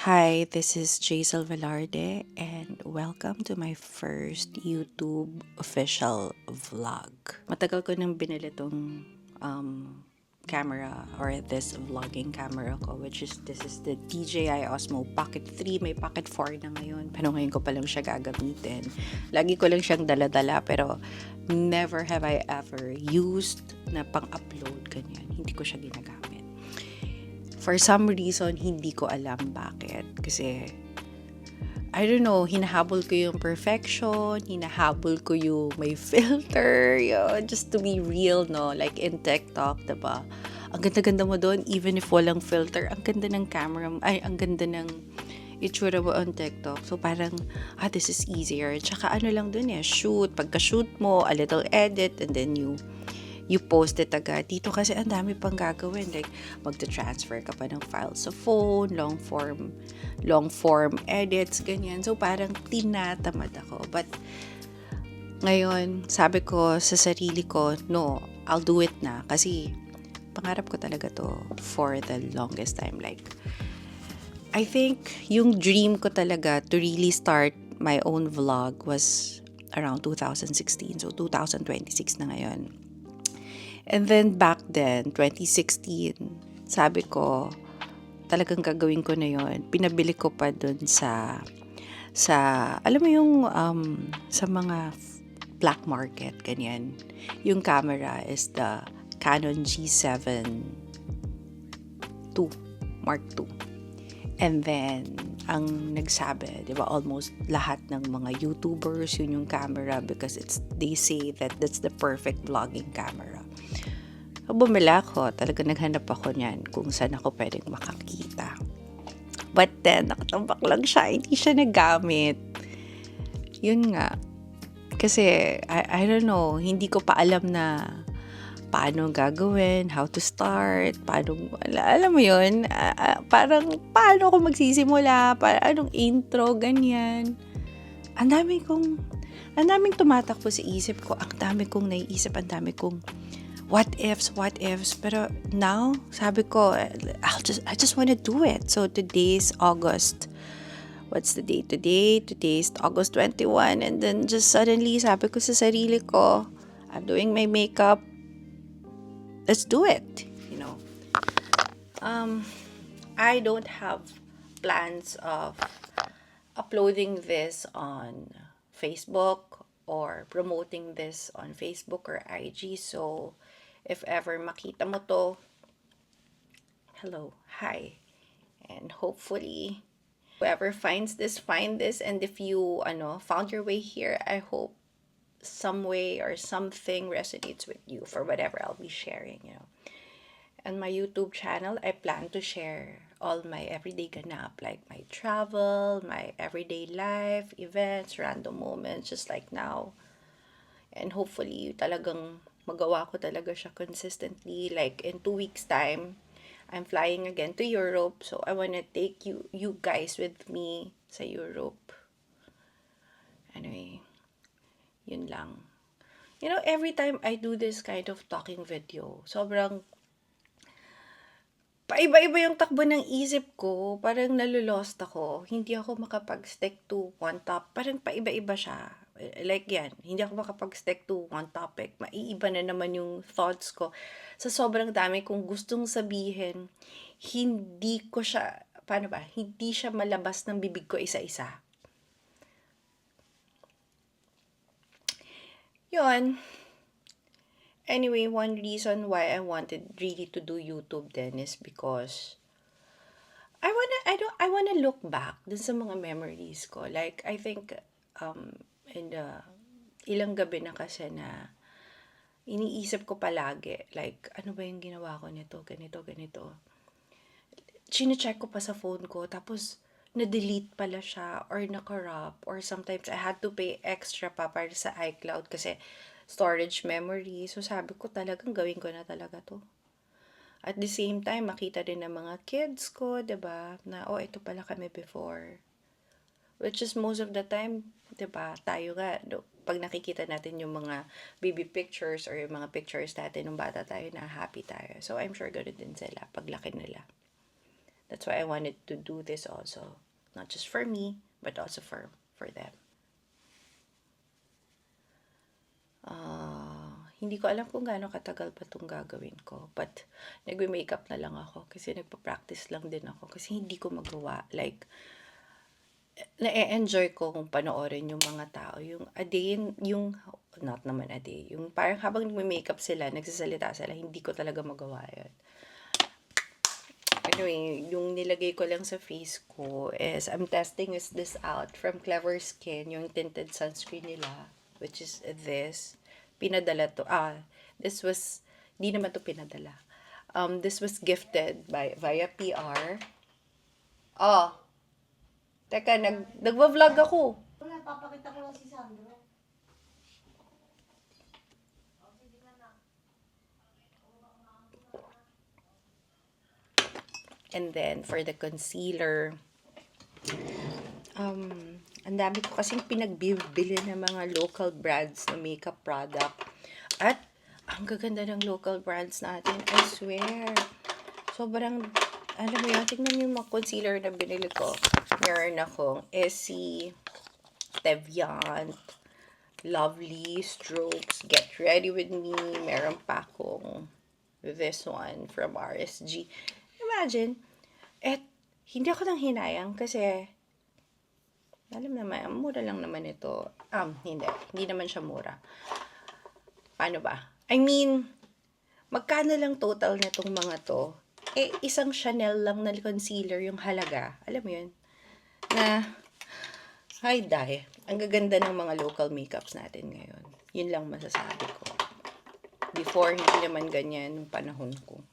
Hi, this is Jaisal Velarde and welcome to my first YouTube official vlog. Matagal ko nang binili tong camera or this vlogging camera ko, which is this is the DJI Osmo Pocket 3. May Pocket 4 na ngayon, pero ngayon ko pa lang siya gagamitin. Lagi ko lang siyang dala-dala pero never have I ever used na pang-upload ganyan. Hindi ko siya ginagamit. For some reason, hindi ko alam bakit. Kasi, I don't know, hinahabol ko yung perfection, hinahabol ko yung may filter, yun, just to be real, no? Like in TikTok, diba? Ang ganda-ganda mo doon, even if walang filter, ang ganda ng camera, ang ganda ng itsura mo on TikTok. So, parang, this is easier. Tsaka ano lang dun shoot. Pagka-shoot mo, a little edit, and then you post it agad. Dito kasi ang dami pang gagawin. Like, magta-transfer ka pa ng files sa phone, long form edits, ganyan. So, parang tinatamad ako. But, ngayon, sabi ko sa sarili ko, no, I'll do it na. Kasi, pangarap ko talaga to for the longest time. Like, I think, yung dream ko talaga to really start my own vlog was around 2016. So, 2026 na ngayon. And then back then, 2016, sabi ko, talagang gagawin ko na yon. Pinabili ko pa dun alam mo yung, sa mga black market, ganyan. Yung camera is the Canon G7 II, Mark II. And then, ang nagsabi, di ba, almost lahat ng mga YouTubers, yun yung camera because they say that that's the perfect vlogging camera. So, bumili ako. Talaga naghanap ako niyan kung saan ako pwedeng makakita. But then, nakatambak lang siya. Hindi siya nagamit. Yun nga. Kasi, I don't know, hindi ko pa alam na paano gagawin, how to start, paano, alam mo yun, parang paano ako magsisimula, anong intro, ganyan. Ang daming tumatakbo sa isip ko, ang dami kong naiisip, ang dami kong what ifs. Pero now, sabi ko, I just want to do it. So today's August. What's the date today? Today's August 21. And then just suddenly, sabi ko sa sarili ko, I'm doing my makeup. Let's do it. I don't have plans of uploading this on Facebook or promoting this on Facebook or IG. So, if ever makita mo to, hello, hi. And hopefully, whoever finds this, find this. And if you, found your way here, I hope some way or something resonates with you for whatever I'll be sharing. And my YouTube channel, I plan to share all my everyday ganap, like my travel, my everyday life, events, random moments, just like now. And hopefully, talagang magawa ko talaga siya consistently. Like, in 2 weeks' time, I'm flying again to Europe. So, I wanna take you guys with me sa Europe. Anyway, yun lang. Every time I do this kind of talking video, sobrang paiba-iba yung takbo ng isip ko. Parang nalulost ako. Hindi ako makapag-stick to one top. Parang paiba-iba siya. Like yan, hindi ako makapag-stick to one topic. Maiiba na naman yung thoughts ko. Sa sobrang dami kong gustong sabihin, hindi ko siya, paano ba? Hindi siya malabas ng bibig ko isa-isa. Yun. Anyway, one reason why I wanted really to do YouTube then is because I wanna look back dun sa mga memories ko. Like, I think, in the ilang gabi na kasi na iniisip ko palagi, like, ano ba yung ginawa ko nito, ganito. Chine-check ko pa sa phone ko, tapos, na-delete pala siya, or na-corrupt, or sometimes I had to pay extra pa para sa iCloud kasi storage memory. So, sabi ko talagang gawin ko na talaga to. At the same time, makita din ng mga kids ko, 'di ba? Na, ito pala kami before. Which is most of the time, 'di ba? Tayo nga, pag nakikita natin yung mga baby pictures or yung mga pictures natin nung bata tayo, na happy tayo. So, I'm sure ganoon din sila paglaki nila. That's why I wanted to do this also. Not just for me, but also for them. Hindi ko alam kung gaano katagal pa itong gagawin ko. But, nagme-makeup na lang ako. Kasi nagpa-practice lang din ako. Kasi hindi ko magawa. Like, na-enjoy ko kung panoorin yung mga tao. Yung a day, yung, not naman a day. Yung parang habang nagme-makeup sila, nagsasalita sila, hindi ko talaga magawa yun. Anyway, yung nilagay ko lang sa face ko is, I'm testing this out from Clever Skin, yung tinted sunscreen nila, which is this. Pinadala to, this was, di naman to pinadala. This was gifted via PR. Oh, teka, nagwa-vlog ako. Wala, papakita ko lang si Sandro. And then, for the concealer, ang dami ko kasing pinagbibili ng mga local brands na makeup product. At, ang gaganda ng local brands natin, I swear. Sobrang, alam mo yun, tignan mo yung mga concealer na binili ko. Meron akong Essie, Teviant, Lovely, Strokes, Get Ready With Me. Meron pa akong this one from RSG. Imagine, hindi ako nang hinayang kasi alam naman, mura lang naman ito. Hindi naman siya mura. Paano ba? I mean, magkano lang total na itong mga to? Isang Chanel lang na concealer yung halaga. Alam mo yun? Na, ay dahil, ang gaganda ng mga local makeups natin ngayon. Yun lang masasabi ko. Before, hindi naman ganyan yung panahon ko.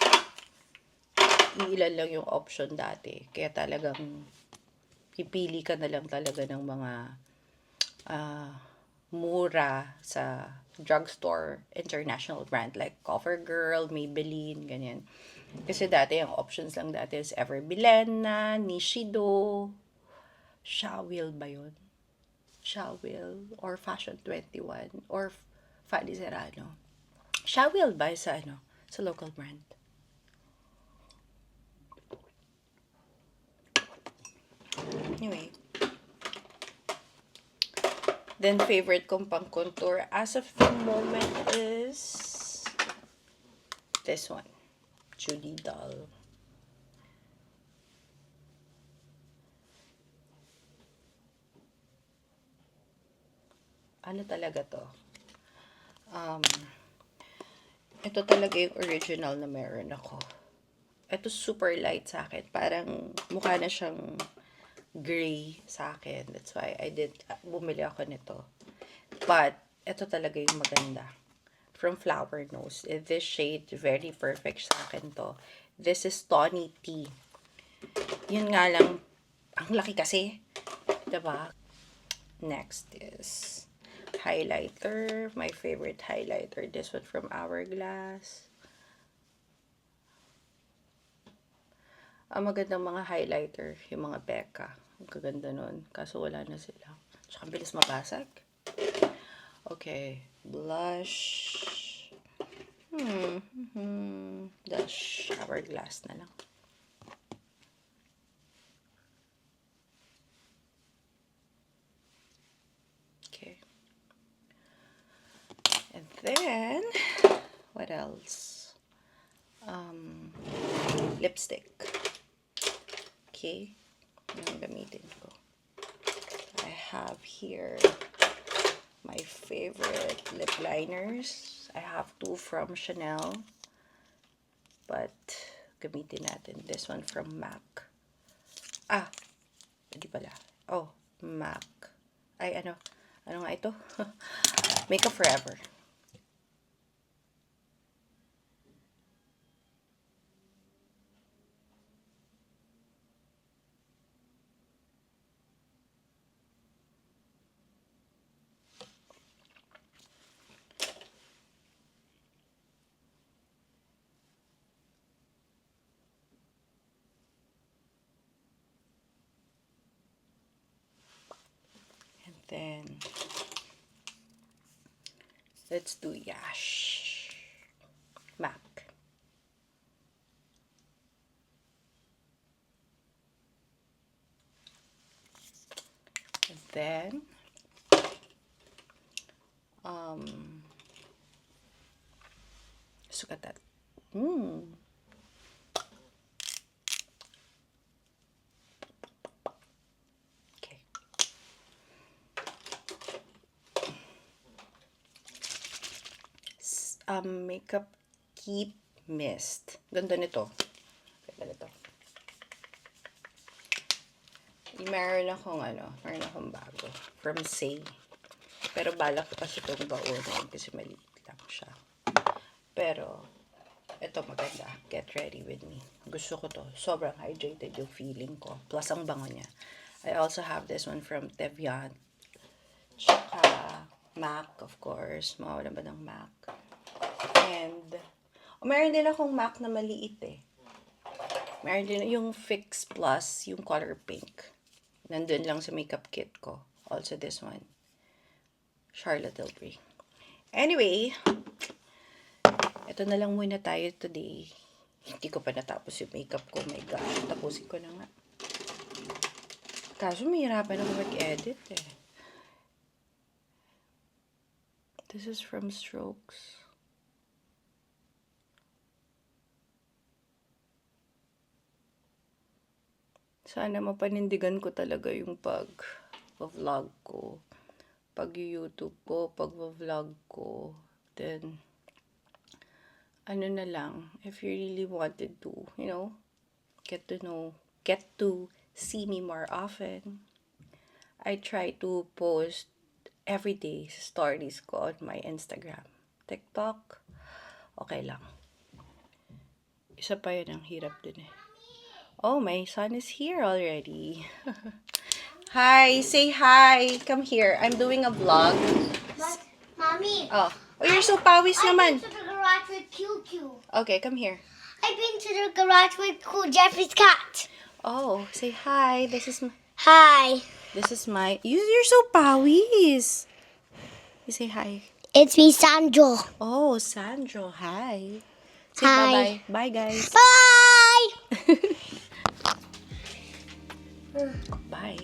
Iilan lang yung option dati. Kaya talagang pipili ka na lang talaga ng mga mura sa drugstore, international brand like CoverGirl, Maybelline, ganyan. Kasi dati, ang options lang dati is Everbilena, Nishido, Shawil ba yun? Shawil, or Fashion 21, or Fanny Serrano. Shawil ba sa sa local brand? Anyway. Then, favorite kong pang contour as of the moment is this one. Judy Doll. Ano talaga to? Ito talaga yung original na meron ako. Ito super light sa akin. Parang mukha na siyang gray sa akin. That's why bumili ako nito. But, ito talaga yung maganda. From Flower Nose. This shade, very perfect sa akin to. This is Tawny Tea. Yun nga lang, ang laki kasi. Diba? Next is highlighter. My favorite highlighter. This one from Hourglass. Ang magandang mga highlighter, yung mga Becca. Ang kaganda nun. Kaso wala na sila. Tsaka bilis mabasag. Okay. Blush. Blush. Hourglass na lang. Okay. And then, what else? Lipstick. Okay. Yung gamitin ko. I have here my favorite lip liners. I have two from Chanel. But, gamitin natin. This one from MAC. Hindi pala. Oh, MAC. Ay, ano nga ito? Makeup Forever. Then, let's do Yash. MAC. then, look at that. Okay. Makeup Keep Mist. Ganda nito. Ganda nito. Meron akong bago. From Say. Pero balak ko kasi itong baunin kasi maliit lang siya. Pero, ito maganda. Get ready with me. Gusto ko to. Sobrang hydrated yung feeling ko. Plus, ang bango niya. I also have this one from Tevian. Tsaka, MAC, of course. Mawala ba ng MAC? And, meron din akong MAC na maliit eh. Meron din yung Fix Plus, yung color pink. Nandun lang sa makeup kit ko. Also this one. Charlotte Tilbury. Anyway, ito na lang muna tayo today. Hindi ko pa natapos yung makeup ko. Oh my gosh, tapusin ko na nga. Kaso mahirapan ako mag-edit eh. This is from Strokes. Sana mapanindigan ko talaga yung pag-vlog ko. Pag-YouTube ko, pag-vlog ko. Then, ano na lang, if you really wanted to, get to see me more often, I try to post every day stories ko on my Instagram. TikTok, okay lang. Isa pa yun, ang hirap din eh. Oh, my son is here already. Hi, say hi. Come here. I'm doing a vlog. But, Mommy, Oh, you're so pawis I've naman. been to the garage with QQ. Okay, come here. I've been to the garage with Cool Jeffrey's cat. Oh, say hi. This is Hi. my. You're so pawis. You say hi. It's me, Sandro. Oh, Sandro. Hi. Say Hi. bye-bye. Bye, guys. Bye! Bye.